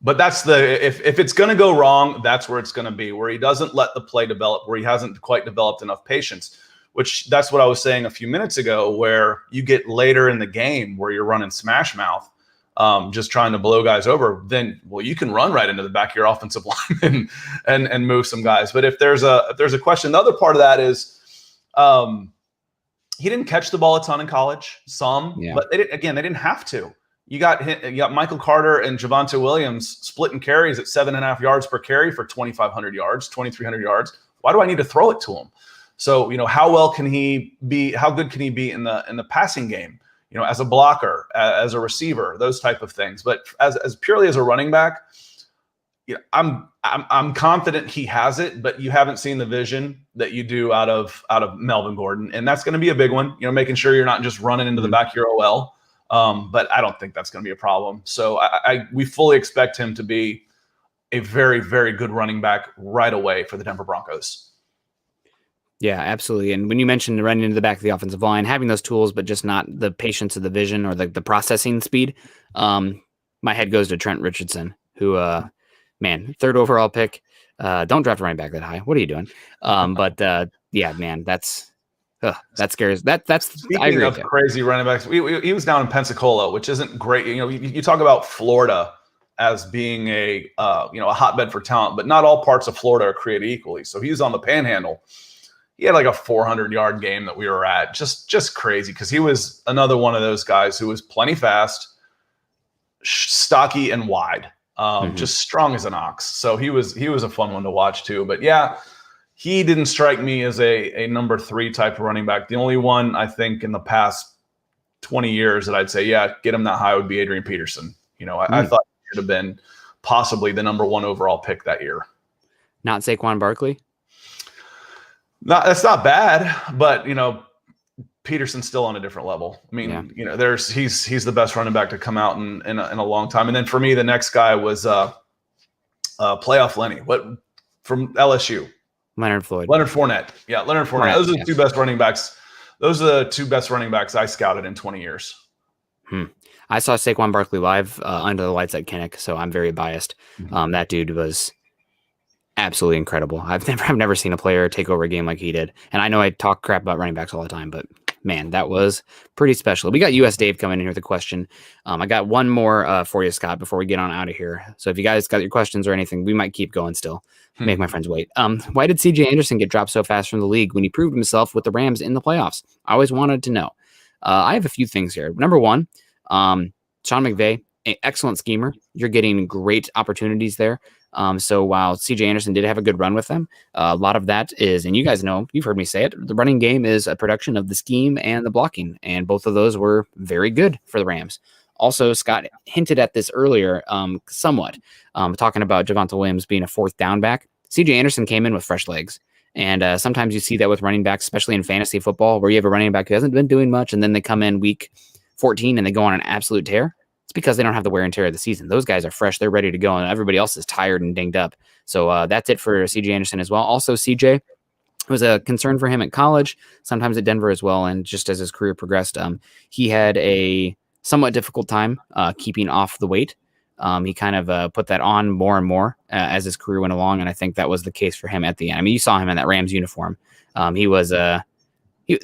But that's if it's going to go wrong, that's where it's going to be, where he doesn't let the play develop, where he hasn't quite developed enough patience. Which that's what I was saying a few minutes ago, where you get later in the game where you're running smash mouth. Just trying to blow guys over, then you can run right into the back of your offensive line and move some guys. But if there's a question, the other part of that is he didn't catch the ball a ton in college, but they didn't have to. You got Michael Carter and Javonte Williams splitting carries at 7.5 yards per carry for 2,500 yards, 2,300 yards. Why do I need to throw it to him? So, how well can he be? How good can he be in the passing game? As a blocker, as a receiver, those type of things. But as purely as a running back, I'm confident he has it, but you haven't seen the vision that you do out of Melvin Gordon, and that's going to be a big one. Making sure you're not just running into the back of your OL. But I don't think that's going to be a problem. So we fully expect him to be a very, very good running back right away for the Denver Broncos. Yeah, absolutely. And when you mentioned running into the back of the offensive line, having those tools, but just not the patience of the vision or the processing speed, my head goes to Trent Richardson, who, third overall pick. Don't draft a running back that high. What are you doing? Yeah, man, that scares. That's Speaking of crazy running backs, he was down in Pensacola, which isn't great. You talk about Florida as being a hotbed for talent, but not all parts of Florida are created equally. So he's on the Panhandle. He had like a 400-yard game that we were at. Just crazy, because he was another one of those guys who was plenty fast, stocky, and wide. Just strong as an ox. So he was a fun one to watch too. But yeah, he didn't strike me as a number 3 type of running back. The only one I think in the past 20 years that I'd say, yeah, get him that high would be Adrian Peterson. I thought he should have been possibly the number 1 overall pick that year. Not Saquon Barkley? That's not bad, but Peterson's still on a different level. I mean, he's the best running back to come out in a long time. And then for me, the next guy was playoff Lenny, from LSU. Leonard Fournette. Yeah, Leonard Fournette. Those are the 2 best running backs. Those are the 2 best running backs I scouted in 20 years. I saw Saquon Barkley live under the lights at Kinnick, so I'm very biased. That dude was absolutely incredible. I've never seen a player take over a game like he did. And I know I talk crap about running backs all the time, but man, that was pretty special. We got US Dave coming in here with a question. I got one more for you, Scott, before we get on out of here. So if you guys got your questions or anything, we might keep going still. Make my friends wait. Why did CJ Anderson get dropped so fast from the league when he proved himself with the Rams in the playoffs? I always wanted to know. I have a few things here. Number one, Sean McVay, an excellent schemer. You're getting great opportunities there. So while CJ Anderson did have a good run with them, a lot of that is, and you guys know, you've heard me say it, the running game is a production of the scheme and the blocking, and both of those were very good for the Rams. Also, Scott hinted at this earlier, somewhat, talking about Javonte Williams being a 4th down back. CJ Anderson came in with fresh legs, and sometimes you see that with running backs, especially in fantasy football, where you have a running back who hasn't been doing much, and then they come in week 14 and they go on an absolute tear. It's because they don't have the wear and tear of the season. Those guys are fresh. They're ready to go, and everybody else is tired and dinged up. So that's it for CJ Anderson as well. Also, CJ was a concern for him at college, sometimes at Denver as well, and just as his career progressed, he had a somewhat difficult time keeping off the weight. He kind of put that on more and more as his career went along, and I think that was the case for him at the end. I mean, you saw him in that Rams uniform. He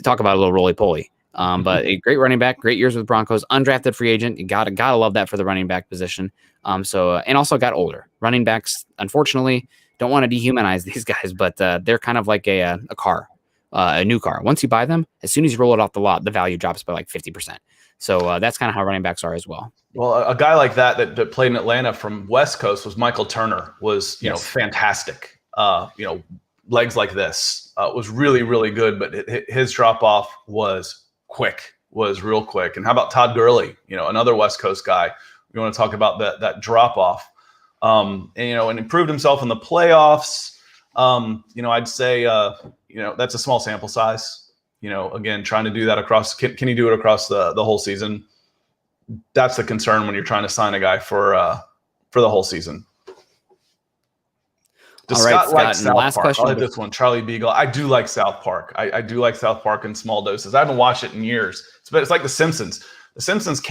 talk about a little roly-poly. But a great running back, great years with Broncos, undrafted free agent. You gotta love that for the running back position. And also got older. Running backs, unfortunately, don't want to dehumanize these guys, but they're kind of like a car, a new car. Once you buy them, as soon as you roll it off the lot, the value drops by like 50%. So that's kind of how running backs are as well. Well, a guy like that played in Atlanta from West Coast was Michael Turner. Was fantastic. Legs like this was really, really good, but his drop off was real quick. And how about Todd Gurley? Another West Coast guy. We want to talk about that drop off. And improved himself in the playoffs. I'd say that's a small sample size. Again, trying to do that across. Can he do it across the whole season? That's the concern when you're trying to sign a guy for the whole season. Does Scott like South Park? Question. I'll hit this one. Charlie Beagle. I do like South Park. I do like South Park in small doses. I haven't watched it in years. It's like The Simpsons. The Simpsons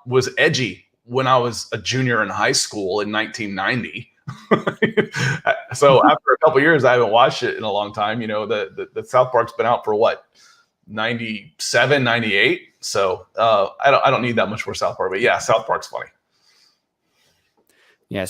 was edgy when I was a junior in high school in 1990. So after a couple of years, I haven't watched it in a long time. The South Park's been out for what, 97, 98. So I don't need that much more South Park. But yeah, South Park's funny. Yeah,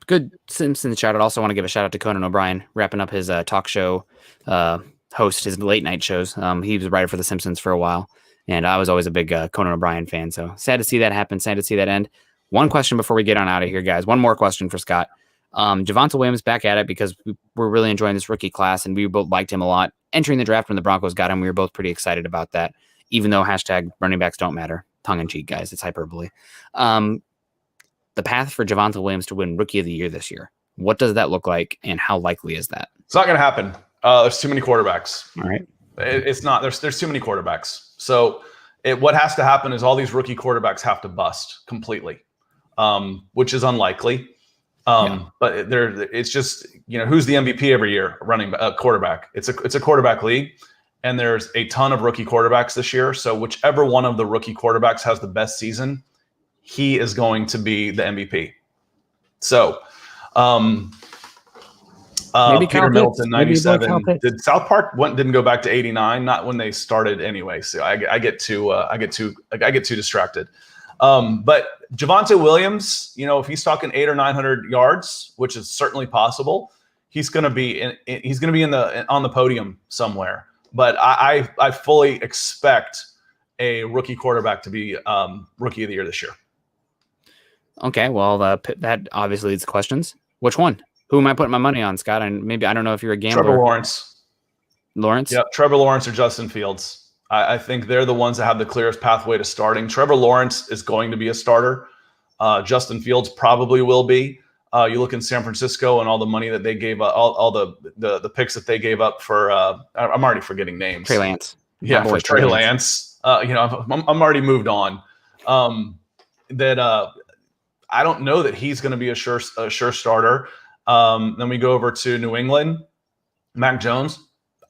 good Simpsons shout out. Also want to give a shout out to Conan O'Brien, wrapping up his talk show host, his late night shows. He was a writer for The Simpsons for a while, and I was always a big Conan O'Brien fan. So sad to see that happen. Sad to see that end. One question before we get on out of here, guys. One more question for Scott. Javonte Williams back at it because we're really enjoying this rookie class, and we both liked him a lot. Entering the draft when the Broncos got him, we were both pretty excited about that, even though hashtag running backs don't matter. Tongue-in-cheek, guys. It's hyperbole. The path for Javonte Williams to win Rookie of the Year this year, what does that look like, and how likely is that? It's not going to happen. There's too many quarterbacks. All right. It's not. There's too many quarterbacks. So what has to happen is all these rookie quarterbacks have to bust completely, which is unlikely. But it's just, who's the MVP every year? Quarterback. It's a quarterback league, and there's a ton of rookie quarterbacks this year. So whichever one of the rookie quarterbacks has the best season, he is going to be the MVP. So, maybe Peter Middleton, 97. Did South Park didn't go back to 89? Not when they started anyway. So I get too distracted. But Javonte Williams, if he's talking 800 or 900 yards, which is certainly possible, he's going to be on the podium somewhere. But I fully expect a rookie quarterback to be Rookie of the Year this year. Okay, well, that obviously leads to questions. Which one? Who am I putting my money on, Scott? And maybe, I don't know if you're a gambler. Trevor Lawrence. Lawrence? Yep, Trevor Lawrence or Justin Fields. I think they're the ones that have the clearest pathway to starting. Trevor Lawrence is going to be a starter. Justin Fields probably will be. You look in San Francisco and all the money that they gave up, all the picks that they gave up for. I'm already forgetting names. Trey Lance. Yeah, for Trey Lance. I'm already moved on. I don't know that he's going to be a sure starter. Then we go over to New England. Mac Jones.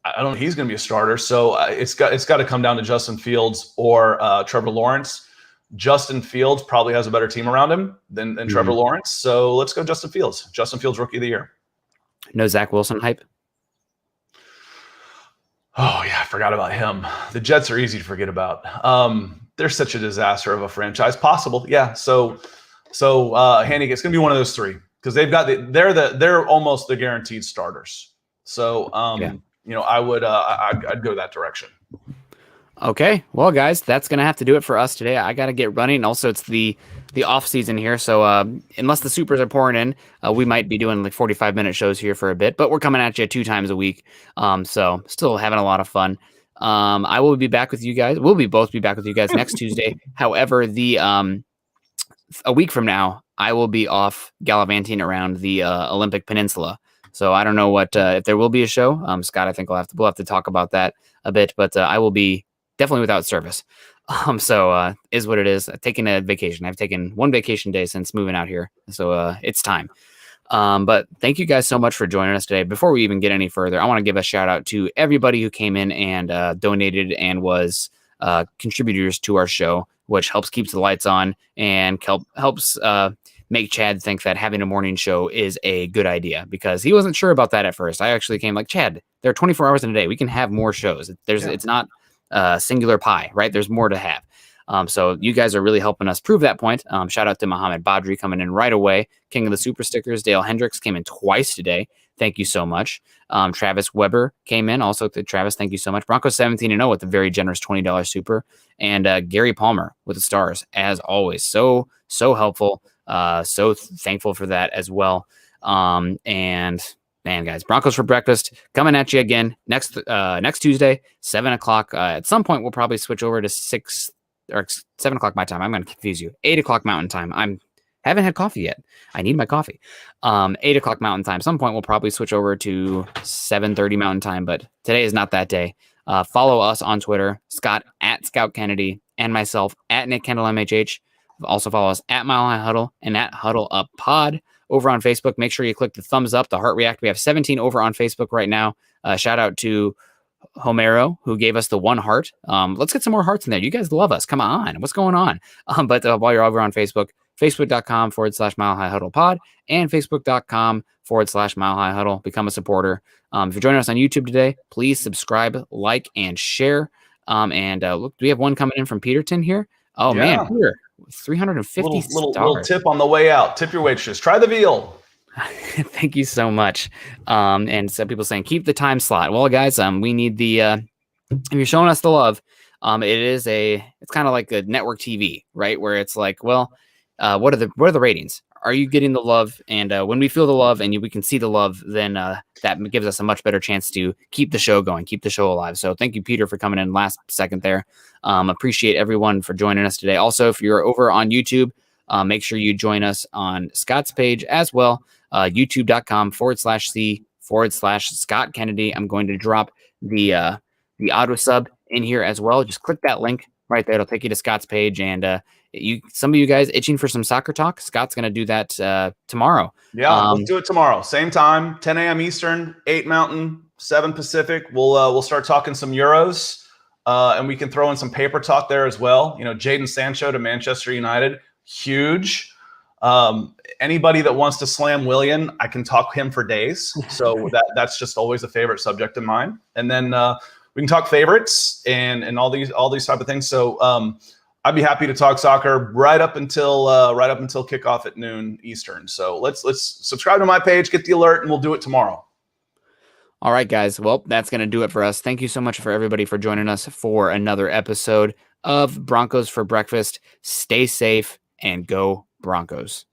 I don't know if he's going to be a starter. So it's got to come down to Justin Fields or Trevor Lawrence. Justin Fields probably has a better team around him than Trevor Lawrence. So let's go Justin Fields. Justin Fields, Rookie of the Year. No Zach Wilson hype? Oh, yeah, I forgot about him. The Jets are easy to forget about. They're such a disaster of a franchise. Possible, yeah. So Handy, it's going to be one of those three because they're almost the guaranteed starters. So I'd go that direction. Okay, well, guys, that's gonna have to do it for us today. I gotta get running. Also, it's the off season here, so unless the supers are pouring in, we might be doing like 45-minute shows here for a bit. But we're coming at you 2 times a week, so still having a lot of fun. I will be back with you guys. We'll both be back with you guys next Tuesday. However, a week from now, I will be off gallivanting around the Olympic Peninsula. So I don't know if there will be a show. Scott, I think we'll have to talk about that a bit. But I will be definitely without service. So is what it is. Taking a vacation. I've taken 1 vacation day since moving out here. So it's time. But thank you guys so much for joining us today. Before we even get any further, I want to give a shout out to everybody who came in and donated and was contributors to our show, which helps keep the lights on and helps make Chad think that having a morning show is a good idea because he wasn't sure about that at first. I actually came like, Chad, there are 24 hours in a day. We can have more shows. It's not singular pie, right? There's more to have. So you guys are really helping us prove that point. Shout out to Mohammed Badri coming in right away. King of the Super Stickers. Dale Hendricks came in twice today. Thank you so much. Travis Weber came in. Also, Travis, thank you so much. Broncos 17-0 with a very generous $20 super. And Gary Palmer with the stars, as always. So helpful. So thankful for that as well. And man, guys, Broncos for breakfast coming at you again next Tuesday, 7:00. At some point, we'll probably switch over to 6 or 7 o'clock my time. I'm going to confuse you. 8 o'clock Mountain Time. Haven't had coffee yet. I need my coffee. 8 o'clock Mountain Time. Some point we'll probably switch over to 7:30 Mountain Time, but today is not that day. Follow us on Twitter, Scott at Scout Kennedy, and myself at Nick Kendell MHH. Also follow us at Mile High Huddle and at Huddle Up Pod. Over on Facebook, make sure you click the thumbs up, the heart react. We have 17 over on Facebook right now. Shout out to Homero, who gave us the 1 heart. Let's get some more hearts in there. You guys love us. Come on. What's going on? But while you're over on Facebook, facebook.com/Mile High Huddle Pod and facebook.com/Mile High Huddle. Become a supporter. If you're joining us on YouTube today, please subscribe, like, and share. Look, do we have one coming in from Peterton here? Oh, yeah. Man, Peter, 350 stars. Little tip on the way out. Tip your waitress. Try the veal. Thank you so much. And some people saying, keep the time slot. Well, guys, we need the, if you're showing us the love, it's kind of like a network TV, right? Where it's like, well, what are the ratings? are you getting the love? And when we feel the love and we can see the love, then that gives us a much better chance to keep the show going, keep the show alive. So thank you, Peter, for coming in last second there. Appreciate everyone for joining us today. Also, if you're over on YouTube, make sure you join us on Scott's page as well, youtube.com/C/Scott Kennedy. I'm going to drop the auto sub in here as well. Just click that link right there. It'll take you to Scott's page. And some of you guys itching for some soccer talk, Scott's going to do that tomorrow. Yeah, let's do it tomorrow. Same time, 10 a.m. Eastern, 8 Mountain, 7 Pacific. We'll start talking some Euros, and we can throw in some paper talk there as well. You know, Jadon Sancho to Manchester United, huge. Anybody that wants to slam Willian, I can talk him for days. So that's just always a favorite subject of mine. And then we can talk favorites and all these type of things. So I'd be happy to talk soccer right up until kickoff at noon Eastern. So let's subscribe to my page, get the alert, and we'll do it tomorrow. All right, guys. Well, that's going to do it for us. Thank you so much for everybody for joining us for another episode of Broncos for Breakfast. Stay safe and go Broncos.